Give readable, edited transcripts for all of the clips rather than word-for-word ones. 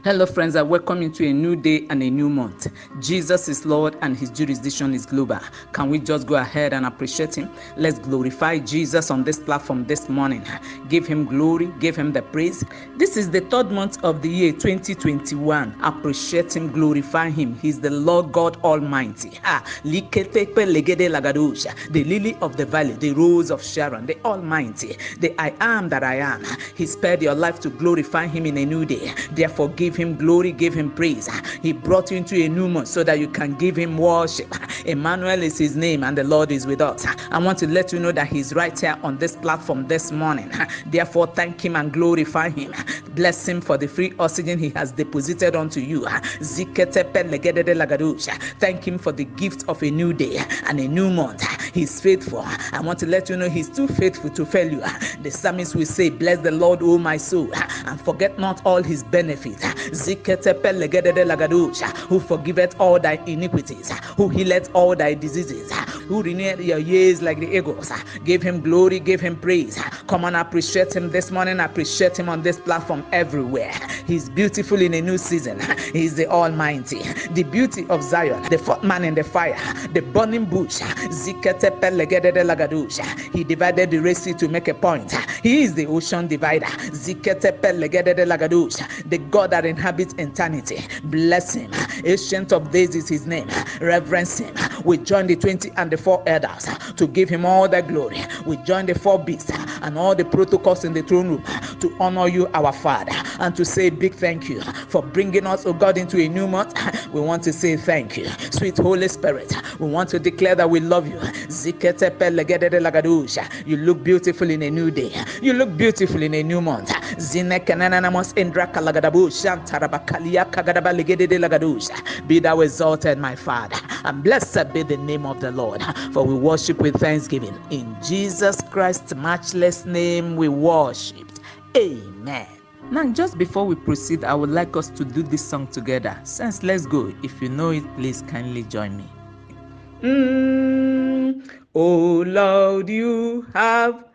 Hello friends, I welcome you to a new day and a new month. Jesus is Lord and his jurisdiction is global. Can we just go ahead and appreciate him? Let's glorify Jesus on this platform this morning. Give him glory, give him the praise. This is the third month of the year 2021. Appreciate him, glorify him. He's the Lord God Almighty. The lily of the valley, the rose of Sharon, the Almighty, the I am that I am. He spared your life to glorify him in a new day. Therefore, give him glory, give him praise. He brought you into a new month so that you can give him worship. Emmanuel is his name and the Lord is with us. I want to let you know that he's right here on this platform this morning. Therefore, thank him and glorify him. Bless him for the free oxygen he has deposited onto you. Thank him for the gift of a new day and a new month. He's faithful. I want to let you know he's too faithful to fail you. The psalmist will say, bless the Lord, O my soul, and forget not all his benefits. Who forgiveth all thy iniquities, who healeth all thy diseases, who reneweth your years like the eagles. Give him glory, give him praise. Come on, appreciate him this morning. Appreciate him on this platform everywhere. He's beautiful in a new season. He's the Almighty, the beauty of Zion, the fourth man in the fire, the burning bush. He divided the Red Sea to make a point. He is the ocean divider. The God that inhabits eternity. Bless him. Ancient of days is his name. Reverence him. We join the 20 and the 4 elders to give him all the glory. We join the 4 beasts and all the protocols in the throne room to honor you, our Father, and to say big thank you for bringing us, oh God, into a new month. We want to say thank you. Sweet Holy Spirit, we want to declare that we love you. You look beautiful in a new day. You look beautiful in a new month. Be thou exalted, my Father, and blessed be the name of the Lord, for we worship with thanksgiving. In Jesus Christ's matchless name we worship. Amen. Now, just before we proceed, I would like us to do this song together. Since let's go. If you know it, please kindly join me. Oh Lord, you have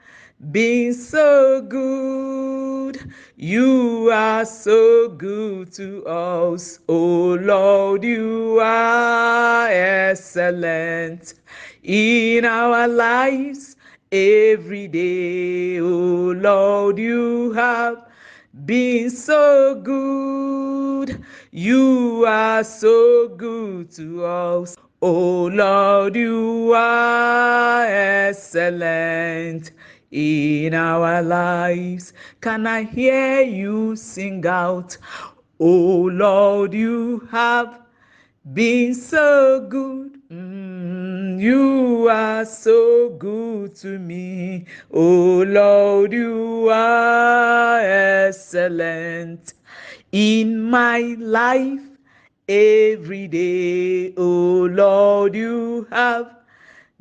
been so good. You are so good to us. Oh Lord, you are excellent in our lives every day. Oh Lord, you have been so good. You are so good to us. Oh Lord, you are excellent in our lives. Can I hear you sing out? Oh Lord, you have been so good. You are so good to me. Oh Lord, you are excellent in my life every day. Oh Lord, you have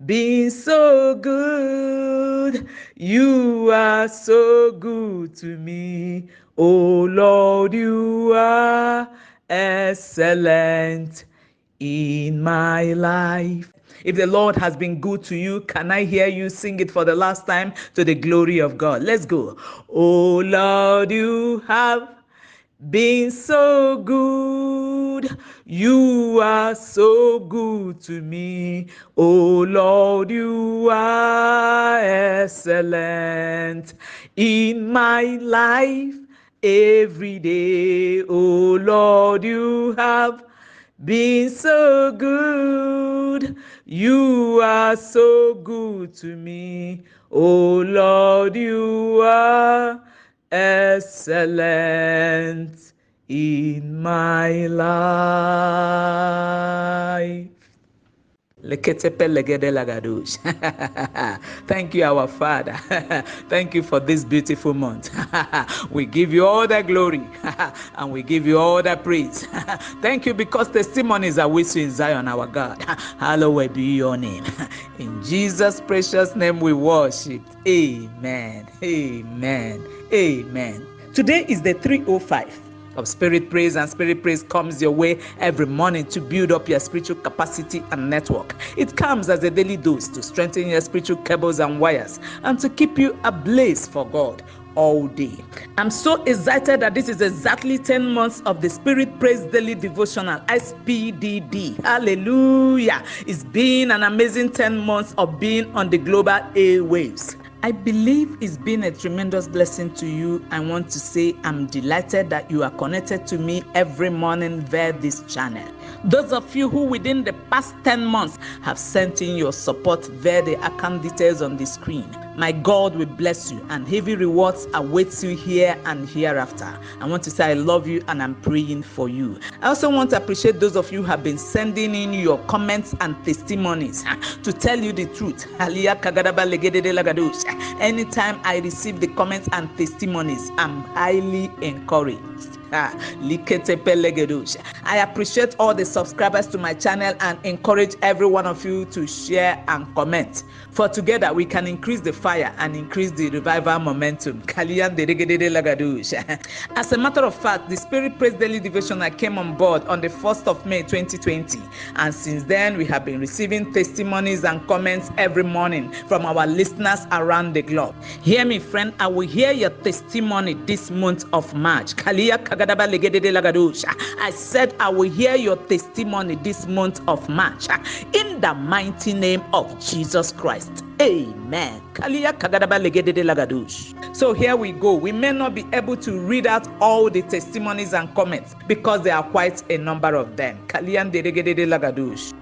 been so good. You are so good to me. Oh Lord, you are excellent in my life. If the Lord has been good to you, can I hear you sing it for the last time to the glory of God? Let's go. Oh Lord, you have been so good. You are so good to me. Oh Lord, you are excellent in my life every day. Oh Lord, you have been so good. You are so good to me. Oh Lord, you are excellent in my life. Thank you, our Father. Thank you for this beautiful month. We give you all the glory and we give you all the praise. Thank you because testimonies are with you in Zion, our God. Hallowed be your name. In Jesus' precious name we worship. Amen. Amen. Amen. Today is the 305 of Spirit Praise, and Spirit Praise comes your way every morning to build up your spiritual capacity and network. It comes as a daily dose to strengthen your spiritual cables and wires and to keep you ablaze for God. all day. I'm so excited that this is exactly 10 months of the Spirit Praise Daily Devotional, SPDD. Hallelujah. It's been an amazing 10 months of being on the global airwaves. I believe it's been a tremendous blessing to you. I want to say I'm delighted that you are connected to me every morning via this channel. Those of you who within the past 10 months have sent in your support via the account details on the screen, my God will bless you and heavy rewards awaits you here and hereafter. I want to say I love you and I'm praying for you. I also want to appreciate those of you who have been sending in your comments and testimonies to tell you the truth. Anytime I receive the comments and testimonies, I'm highly encouraged. I appreciate all the subscribers to my channel and encourage every one of you to share and comment. For together we can increase the fire and increase the revival momentum. As a matter of fact, the Spirit Praise Daily Devotional came on board on the 1st of May 2020, and since then we have been receiving testimonies and comments every morning from our listeners around the globe. Hear me, friend, I will hear your testimony this month of March. I said I will hear your testimony this month of March in the mighty name of Jesus Christ. Amen. So here we go. We may not be able to read out all the testimonies and comments because there are quite a number of them.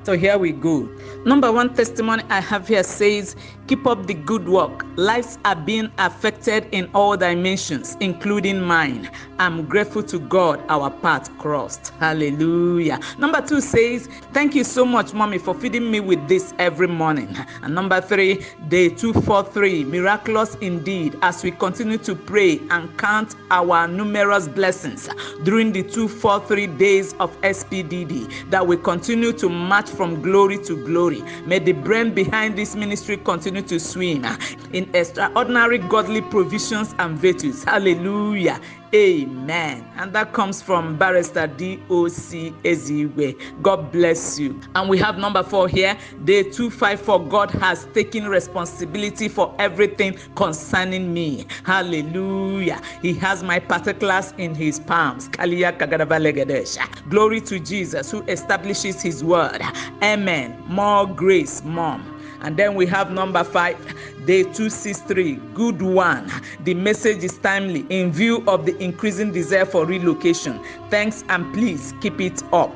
So here we go. Number one testimony I have here says, keep up the good work. Lives are being affected in all dimensions, including mine. I'm grateful to God our path crossed. Hallelujah. Number two says, thank you so much, Mommy, for feeding me with this every morning. And number three, day 243, miraculous indeed, as we continue to pray and count our numerous blessings during the 243 days of SPDD, that we continue to march from glory to glory. May the brain behind this ministry continue to swim in extraordinary godly provisions and virtues. Hallelujah. Amen. And that comes from Barrister D.O.C. Ezigwe. God bless you. And we have number 4 here. Day 254. God has taken responsibility for everything concerning me. Hallelujah. He has my particulars in his palms. Glory to Jesus who establishes his word. Amen. More grace, Mom. And then we have number 5, day 263, good one. The message is timely in view of the increasing desire for relocation. Thanks and please keep it up.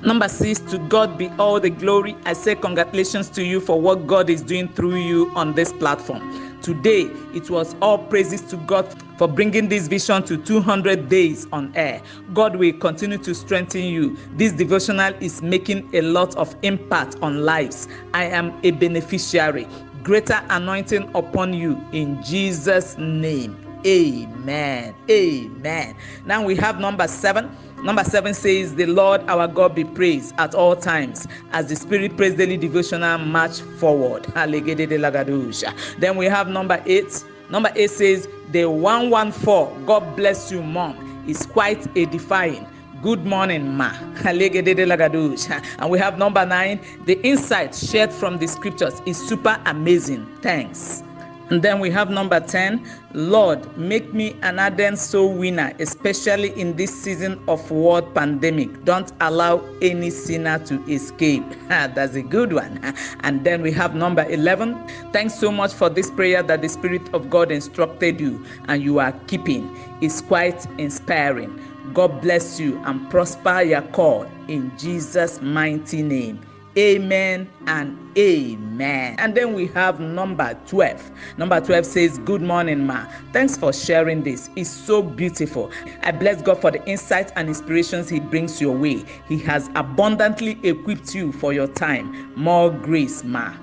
Number 6, to God be all the glory. I say congratulations to you for what God is doing through you on this platform. Today, it was all praises to God for bringing this vision to 200 days on air. God will continue to strengthen you. This devotional is making a lot of impact on lives. I am a beneficiary. Greater anointing upon you in Jesus' name. Amen. Amen. Now we have number 7. Number 7 says, the Lord our God be praised at all times as the Spirit Praise Daily Devotional march forward. Then we have number 8. Number 8 says, the 114, God bless you, Mom, is quite edifying. Good morning, Ma. And we have number 9, the insight shared from the scriptures is super amazing. Thanks. And then we have number 10, Lord, make me an ardent soul winner, especially in this season of world pandemic. Don't allow any sinner to escape. That's a good one. And then we have number 11, thanks so much for this prayer that the Spirit of God instructed you and you are keeping. It's quite inspiring. God bless you and prosper your call in Jesus' mighty name. Amen and amen. And then we have number 12. Number 12 says, good morning, Ma. Thanks for sharing this. It's so beautiful. I bless God for the insights and inspirations he brings your way. He has abundantly equipped you for your time. More grace, Ma.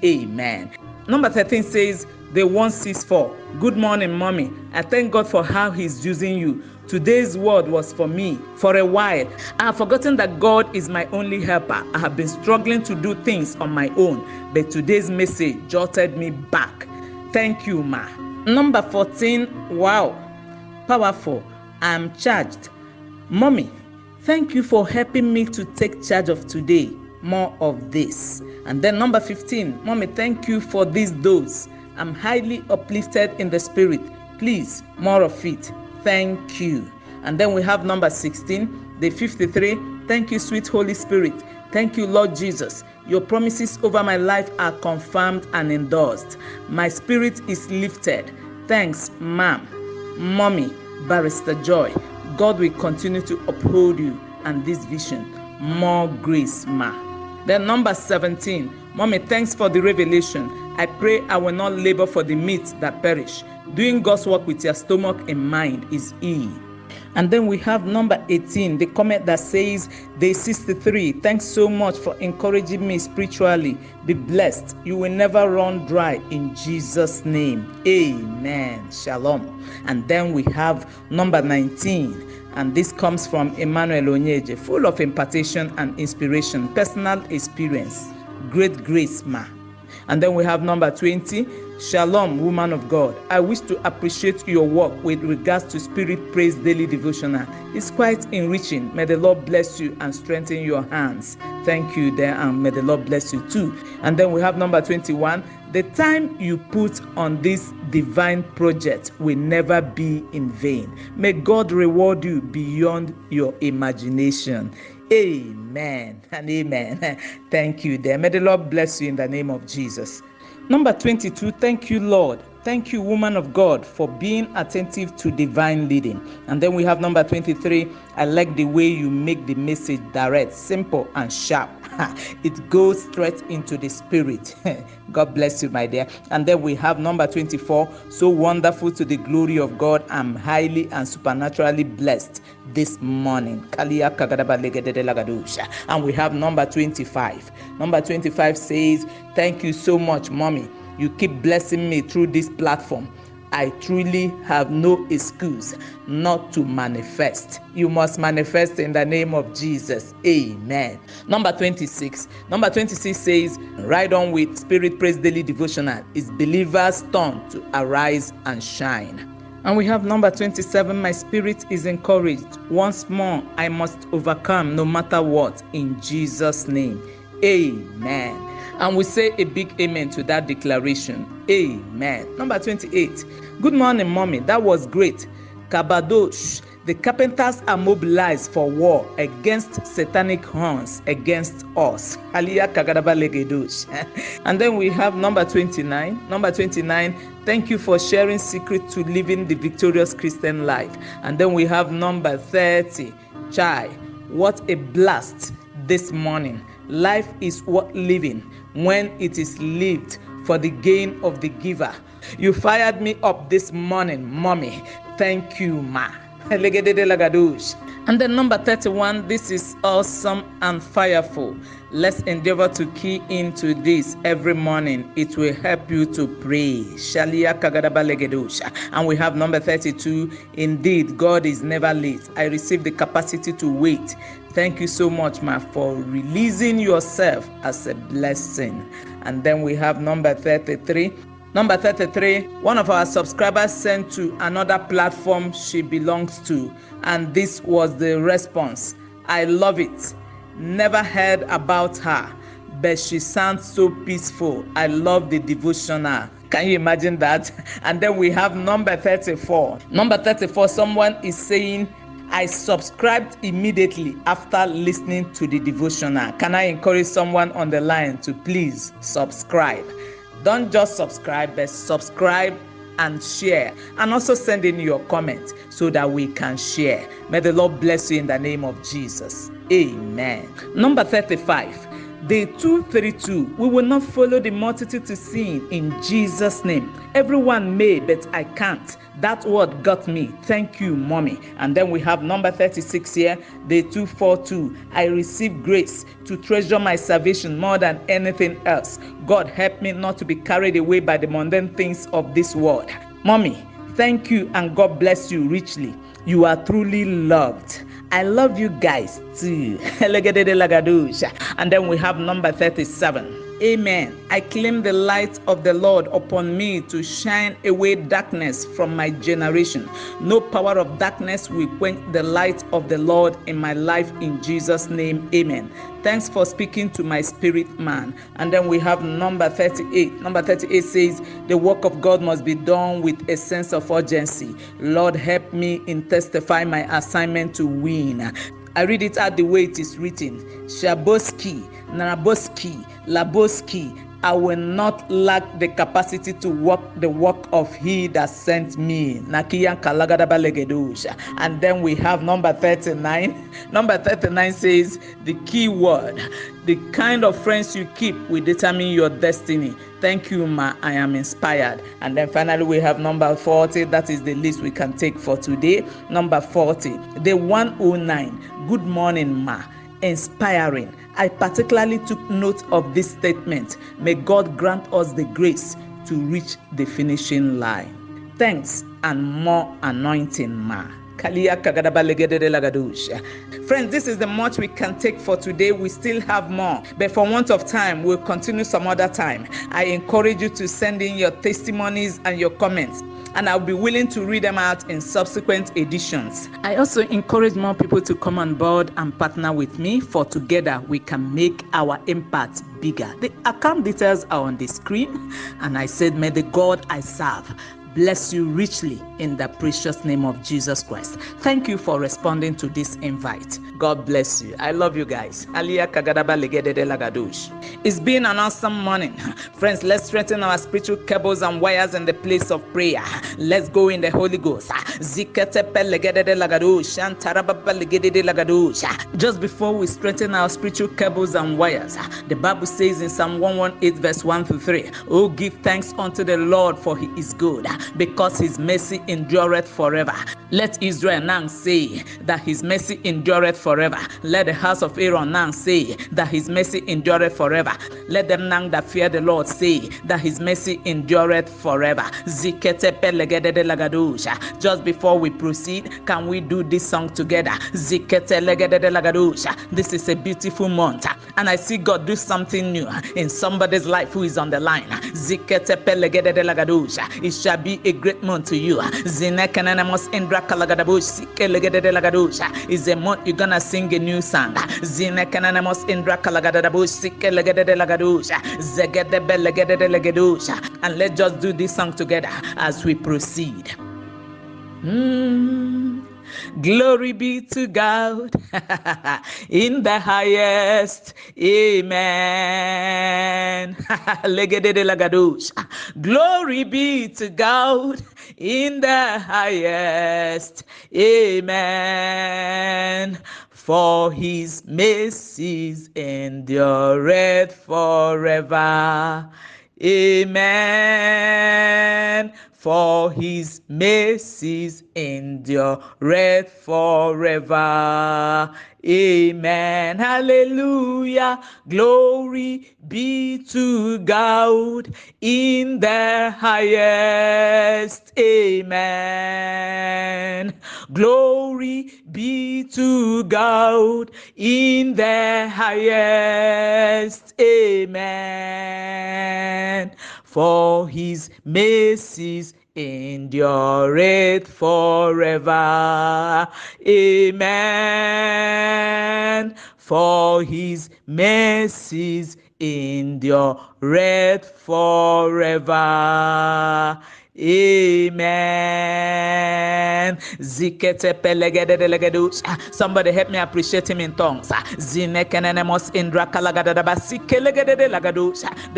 Amen. Number 13 says, the 164. Good morning, Mommy. I thank God for how he's using you. Today's word was for me. For a while, I have forgotten that God is my only helper. I have been struggling to do things on my own, but today's message jolted me back. Thank you, Ma. Number 14, wow, powerful. I'm charged. Mommy, thank you for helping me to take charge of today. More of this. And then number 15, Mommy, thank you for this dose. I'm highly uplifted in the spirit. Please, more of it. Thank you. And then we have number 16, day 53. Thank you, sweet Holy Spirit. Thank you, Lord Jesus. Your promises over my life are confirmed and endorsed. My spirit is lifted. Thanks, ma'am, mommy, Barrister Joy. God will continue to uphold you and this vision. More grace, ma. Then number 17, mommy, thanks for the revelation. I pray I will not labor for the meat that perish. Doing God's work with your stomach in mind is E. And then we have number 18, the comment that says, day 63, thanks so much for encouraging me spiritually. Be blessed. You will never run dry in Jesus' name. Amen. Shalom. And then we have number 19, and this comes from Emmanuel Onyeje, full of impartation and inspiration, personal experience, great grace, ma. And then we have number 20, Shalom, woman of God. I wish to appreciate your work with regards to Spirit Praise Daily Devotional. It's quite enriching. May the Lord bless you and strengthen your hands. Thank you there, and may the Lord bless you too. And then we have number 21. The time you put on this divine project will never be in vain. May God reward you beyond your imagination. Amen and amen. Thank you there. May the Lord bless you in the name of Jesus. Number 22, thank you, Lord. Thank you, woman of God, for being attentive to divine leading. And then we have number 23, I like the way you make the message direct, simple, and sharp. It goes straight into the spirit. God bless you, my dear. And then we have number 24, so wonderful to the glory of God. I'm highly and supernaturally blessed this morning. And we have number 25. Number 25 says, thank you so much, mommy. You keep blessing me through this platform. I truly have no excuse not to manifest. You must manifest in the name of Jesus. Amen. Number 26. Number 26 says, ride on with Spirit Praise Daily Devotional. It's believers' turn to arise and shine. And we have number 27, my spirit is encouraged. Once more, I must overcome no matter what, in Jesus' name. Amen. And we say a big amen to that declaration. Amen. Number 28. Good morning, mommy. That was great. Kabadosh. The carpenters are mobilized for war against satanic horns against us. Aliyah Kagadaba Legedosh. And then we have number 29. Number 29. Thank you for sharing secret to living the victorious Christian life. And then we have number 30. Chai. What a blast this morning. Life is worth living when it is lived for the gain of the giver. You fired me up this morning, mommy. Thank you, ma. And then number 31, this is awesome and fireful. Let's endeavor to key into this every morning. It will help you to pray. And we have number 32, indeed, God is never late. I receive the capacity to wait. Thank you so much, ma, for releasing yourself as a blessing. And then we have number 33. Number 33, one of our subscribers sent to another platform she belongs to, and this was the response. I love it. Never heard about her, but she sounds so peaceful. I love the devotional. Can you imagine that? And then we have number 34. Number 34, someone is saying, I subscribed immediately after listening to the devotional. Can I encourage someone on the line to please subscribe? Don't just subscribe, but subscribe and share. And also send in your comment so that we can share. May the Lord bless you in the name of Jesus. Amen. Number 35. Day 232, we will not follow the multitude to sin in Jesus' name. Everyone may, but I can't. That word got me. Thank you, mommy. And then we have number 36 here, day 242. I receive grace to treasure my salvation more than anything else. God help me not to be carried away by the mundane things of this world. Mommy, thank you and God bless you richly. You are truly loved. I love you guys too. And then we have number 37. Amen. I claim the light of the Lord upon me to shine away darkness from my generation. No power of darkness will quench the light of the Lord in my life in Jesus' name. Amen. Thanks for speaking to my spirit, man. And then we have number 38. Number 38 says, the work of God must be done with a sense of urgency. Lord, help me in testifying my assignment to win. I read it out the way it is written. Shaboski, Naraboski, Laboski, I will not lack the capacity to work the work of he that sent me. And then we have number 39. Number 39 says the key word. The kind of friends you keep will determine your destiny. Thank you, ma. I am inspired. And then finally we have number 40. That is the list we can take for today. Number 40. The 109. Good morning, ma. Inspiring. I particularly took note of this statement. May God grant us the grace to reach the finishing line. Thanks and more anointing, ma. Friends, this is the much we can take for today. We still have more, but for want of time, we'll continue some other time. I encourage you to send in your testimonies and your comments, and I'll be willing to read them out in subsequent editions. I also encourage more people to come on board and partner with me, for together we can make our impact bigger. The account details are on the screen, and I said, may the God I serve bless you richly in the precious name of Jesus Christ. Thank you for responding to this invite. God bless you. I love you guys. It's been an awesome morning. Friends, let's strengthen our spiritual cables and wires in the place of prayer. Let's go in the Holy Ghost. Just before we strengthen our spiritual cables and wires, the Bible says in Psalm 118 verse 1-3, oh, give thanks unto the Lord, for he is good, because his mercy endureth forever. Let Israel now say that his mercy endureth forever. Let the house of Aaron now say that his mercy endureth forever. Let them now that fear the Lord say that his mercy endureth forever. Just before we proceed, can we do this song together? This is a beautiful month, and I see God do something new in somebody's life who is on the line. It shall be a great month to you. Is a month you're gonna sing a new song. And let's just do this song together as we proceed. Glory be to God in the highest. Amen. Glory be to God in the highest. Amen. For his mercies endureth forever. Amen. For his mercies endureth forever. Amen. Hallelujah. Glory be to God in the highest. Amen. Glory be to God in the highest. Amen. For his mercies endureth forever. Amen. For his mercies endureth forever. Amen. Somebody help me appreciate him in tongues. The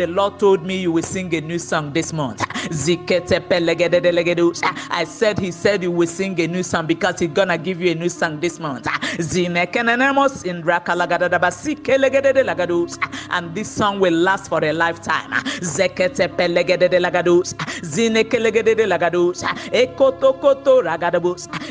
Lord told me you will sing a new song this month. I said he said you will sing a new song because he's gonna give you a new song this month. And this song will last for a lifetime.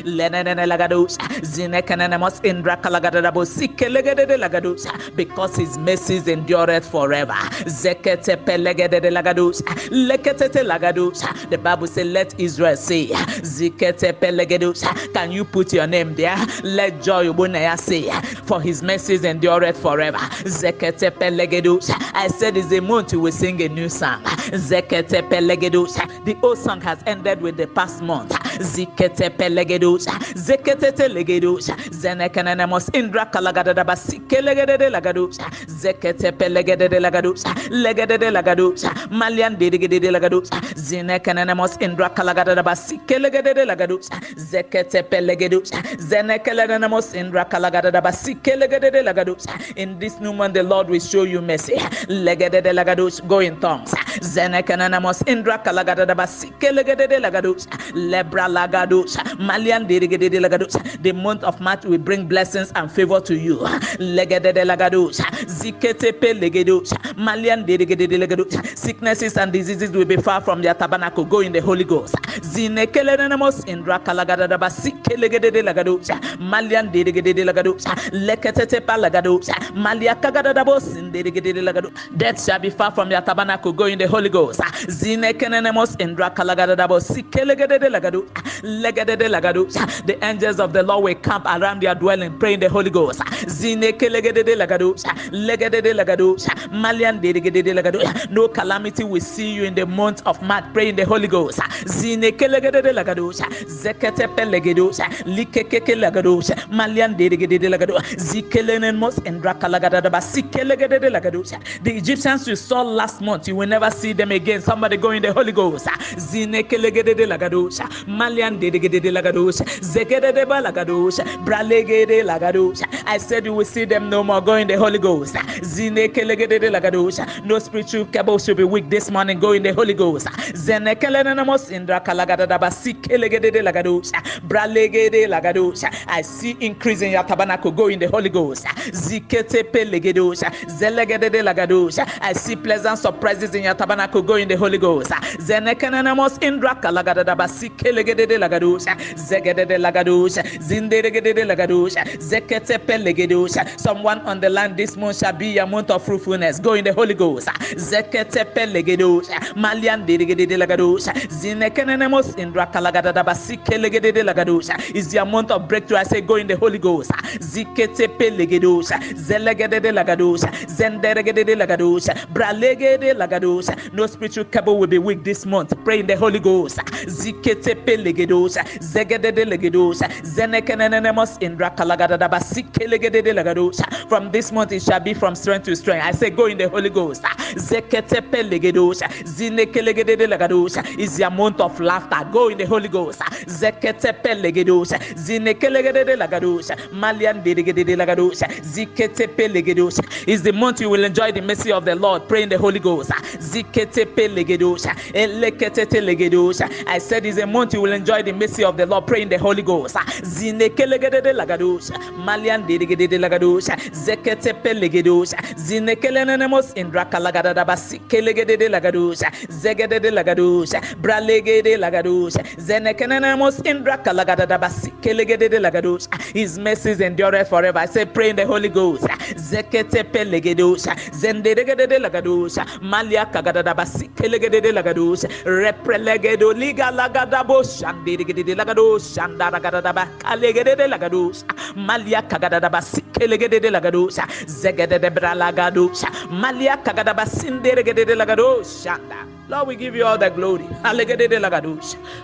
lenene lagados, zinekanemos indra kalagadabo sikelegede lagados, because his mercies endureth forever. Zekete pelegede lagados, lekete lagados. The Bible says, let Israel say, zikete pelegedos. Can you put your name there? Let Joy Obunaya say, for his mercies endureth forever. Zekete pelegedos. I said it's a month we will sing a new song. Zekete pelegedos. The old song has ended with the past month. Zikete pelegedos. Zekete telegedos. Zenekanemos indra kalagadaba sikelegede lagados. Zekete pelegede lagados. Legede lagados. Malian delegede lagados. Zenekanemos indra kalagadaba sikelegede lagados. Zekete pelegedos. Zenekanemos indra kalagadaba sikelegede lagados. In this new month, the Lord will show you mercy. Legede lagados. Go in tongues. Zenekanemos indra kalagadaba sikelegede lagados. Lebra lagados. Malian delegede lagados. The month of March will bring blessings and favor to you. Legede lagados. Zikete pelegedos. Malian delegede lagados. Sicknesses and diseases will be far from their tabernacle. Go in the Holy Ghost. Zinekelenemos indra kalagadaba sikelegede lagados. Malian delegede lagados. Lekete palagados. Malia kagadabos in delegede lagados. Death shall be far from their tabernacle. Go in the Holy Ghost. Zinekelenemos indra kalagadaba sikelegede lagados. Legede lagados. The angels of the Lord will camp around their dwelling. Pray in the Holy Ghost. Zinekelegede lagados. Legede lagados. Malian delegede lagados. No calamity will see you in the month of March. Pray in the Holy Ghost. Zinekelegede lagados. Zekete pelegedos. Likekeke lagados. Malian delegede lagados. Zikelenemos indra kalagadaba sikelegede lagados. The Egyptians you saw last month, you will never see them again. Somebody go in the Holy Ghost. Zinekelegede lagados. Malian delegede lagados. Zegede lagados. Bralegede lagados. I said you will see them no more. Go in the Holy Ghost. Zinekelegede lagados. No spiritual cable should be weak this morning. Go in the Holy Ghost. Zenekelenemos indra kalagadaba sikelegede lagados. Bralegede lagados. I see increase in your tabernacle. Go in the Holy Ghost. Zikete pelegedos. Zelegede lagados. I see pleasant surprises in your tabernacle. Go in the Holy Ghost. Zenekelenemos indra kalagadaba sikelegede lagados. Zegede lagados. Zinderegede lagados. Zekete pelegedos. Someone on the land this month shall be your month of fruitfulness. Go in the Holy Ghost. Zekete pelegedos. Malian deregede lagados. Zinekenemos indra kalagadaba sikelegede lagados. Is your month of breakthrough. I say go in the Holy Ghost. Zikete pelegedos. Zelegede lagados. Zenderegede lagados. Bralegede lagados. No spiritual cable will be weak this month. Pray in the Holy Ghost. Zikete pelegedos. Zegede legedos. Zenekenemos indra kalagadaba sikelegede lagados. From this month it shall be from strength to strength. I say go in the Holy Ghost. Zekete pelegedos. Zinekelegede lagados. Is your month of laughter. Go in the Holy Ghost. Zekete pelegedos. Zinekelegede lagados. Malian delegede lagados. Zikete pelegedos. Is the month you will enjoy the mercy of the Lord. Pray in the Holy Ghost. Zikete pelegedos. Elekete legedos. I said is a month you will enjoy the mercy of the Lord. Pray in the Holy Ghost. Zinekelegede lagados. Malian delegede lagados. Zekete pelegedos. Zinekelenemos indra kalagadaba sikelegede lagados. Zegede lagados. Bralegede lagados. Zenekenemos indra kalagadaba sikelegede lagados. His mercies endure forever. I say pray in the Holy Ghost. Zekete pelegedos. Zenderegede lagados. Malia kagadaba sikelegede lagados. Reprelegedo liga lagadabo shanderegede lagados. Shandaragadaba kalegede lagados. Malia kagadaba sikelegede lagados. Zegede bralagados. Malia kagadaba sinderegede lagados. Shanda. Lord, we give you all the glory.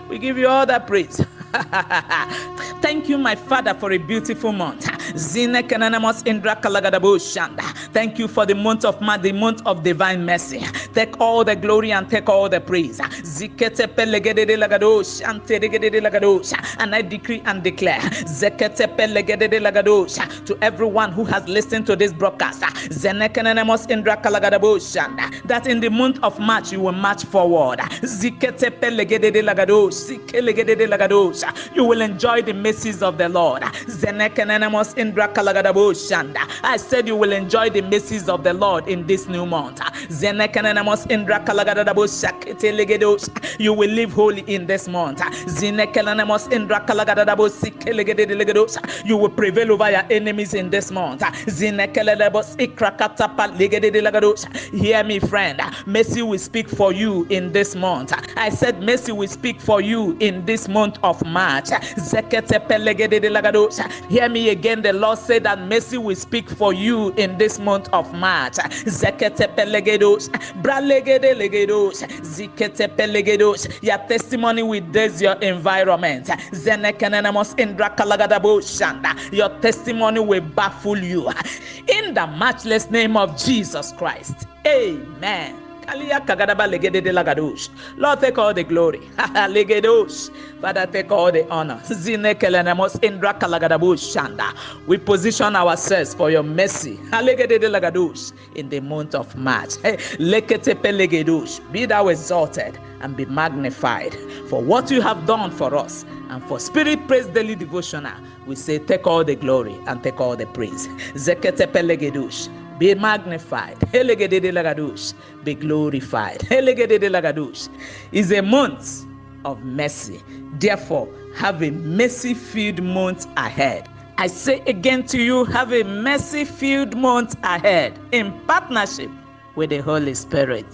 We give you all the praise. Thank you, my Father, for a beautiful month. Thank you for the month of March, the month of divine mercy. Take all the glory and take all the praise. And I decree and declare to everyone who has listened to this broadcast that in the month of March you will march forward. You will enjoy the mercies of the Lord. I said you will enjoy the mercies of the Lord in this new month. Zenekenemos indra kalagadabo sakete legedos. You will live holy in this month. Zenekenemos indra kalagadabo sikelegedo legedos. You will prevail over your enemies in this month. Zenekelebos ikrakatapa legedo legedos. Hear me, friend. Mercy will speak for you in this month. I said mercy will speak for you in this month of March. Hear me again. The Lord said that mercy will speak for you in this month of March. Your testimony will daze your environment. Your testimony will baffle you. In the matchless name of Jesus Christ. Amen. Lord, take all the glory. Father, take all the honor. We position ourselves for your mercy in the month of March. Be thou exalted and be magnified for what you have done for us. And for Spirit Praise Daily Devotional, we say take all the glory and take all the praise. Be magnified. Be glorified. Is a month of mercy. Therefore, have a mercy-filled month ahead. I say again to you, have a mercy-filled month ahead in partnership with the Holy Spirit.